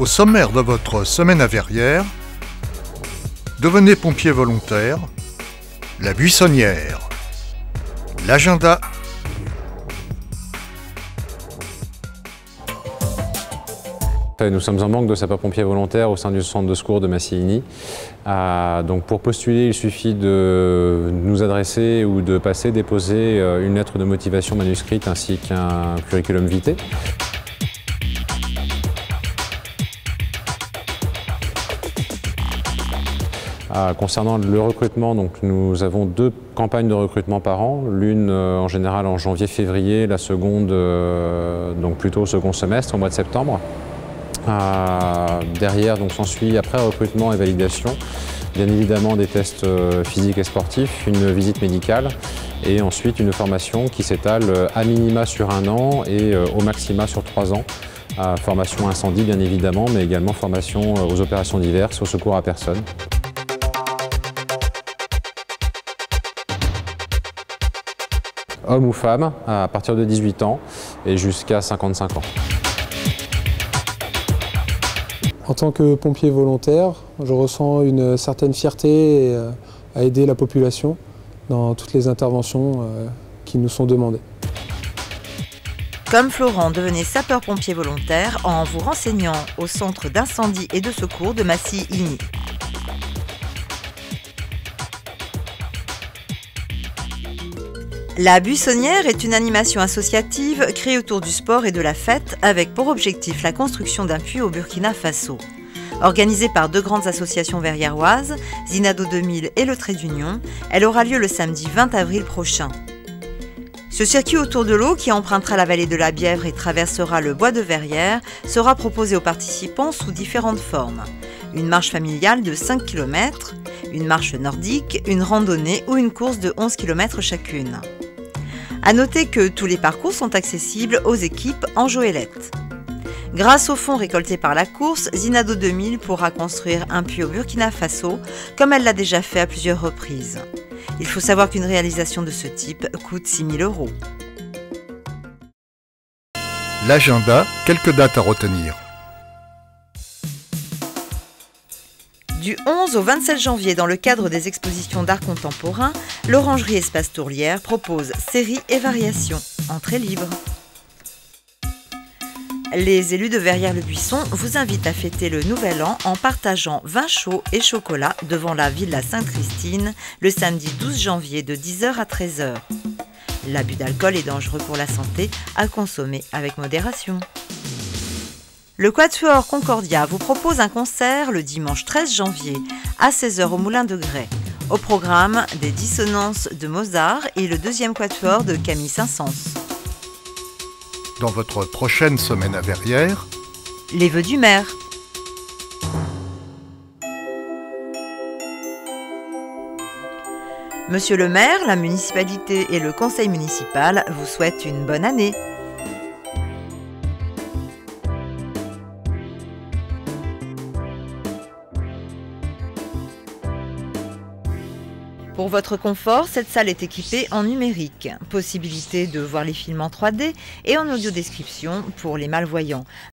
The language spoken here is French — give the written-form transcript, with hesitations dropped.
Au sommaire de votre semaine à Verrières, devenez pompier volontaire, la buissonnière, l'agenda. Nous sommes en manque de sapeurs-pompiers volontaires au sein du centre de secours de Massigny. Donc pour postuler, il suffit de nous adresser ou de déposer une lettre de motivation manuscrite ainsi qu'un curriculum vitae. Concernant le recrutement, donc nous avons 2 campagnes de recrutement par an, l'une en général en janvier-février, la seconde donc plutôt au second semestre, au mois de septembre. Derrière, s'ensuit après recrutement et validation, bien évidemment des tests physiques et sportifs, une visite médicale et ensuite une formation qui s'étale à minima sur 1 an et au maxima sur 3 ans. Formation incendie bien évidemment, mais également formation aux opérations diverses, au secours à personne. Hommes ou femmes, à partir de 18 ans et jusqu'à 55 ans. En tant que pompier volontaire, je ressens une certaine fierté à aider la population dans toutes les interventions qui nous sont demandées. Comme Florent, devenez sapeur-pompier volontaire en vous renseignant au centre d'incendie et de secours de Massigny. La buissonnière est une animation associative créée autour du sport et de la fête avec pour objectif la construction d'un puits au Burkina Faso. Organisée par 2 grandes associations verriéroises, Zinado 2000 et le Trait d'Union, elle aura lieu le samedi 20 avril prochain. Ce circuit autour de l'eau qui empruntera la vallée de la Bièvre et traversera le bois de Verrières sera proposé aux participants sous différentes formes. Une marche familiale de 5 km, une marche nordique, une randonnée ou une course de 11 km chacune. À noter que tous les parcours sont accessibles aux équipes en goélette. Grâce aux fonds récoltés par la course, Zinado 2000 pourra construire un puits au Burkina Faso, comme elle l'a déjà fait à plusieurs reprises. Il faut savoir qu'une réalisation de ce type coûte 6 000 €. L'agenda, quelques dates à retenir. Du 11 au 27 janvier, dans le cadre des expositions d'art contemporain, l'Orangerie Espace Tourlière propose séries et variations. Entrée libre. Les élus de Verrières-le-Buisson vous invitent à fêter le Nouvel An en partageant vin chaud et chocolat devant la Villa Sainte-Christine le samedi 12 janvier de 10 h à 13 h. L'abus d'alcool est dangereux pour la santé, à consommer avec modération. Le Quatuor Concordia vous propose un concert le dimanche 13 janvier à 16 h au Moulin de Grès. Au programme, des dissonances de Mozart et le 2e Quatuor de Camille Saint-Saëns. Dans votre prochaine semaine à Verrières, les vœux du maire. Monsieur le maire, la municipalité et le conseil municipal vous souhaitent une bonne année. Pour votre confort, cette salle est équipée en numérique. Possibilité de voir les films en 3D et en audio-description pour les malvoyants.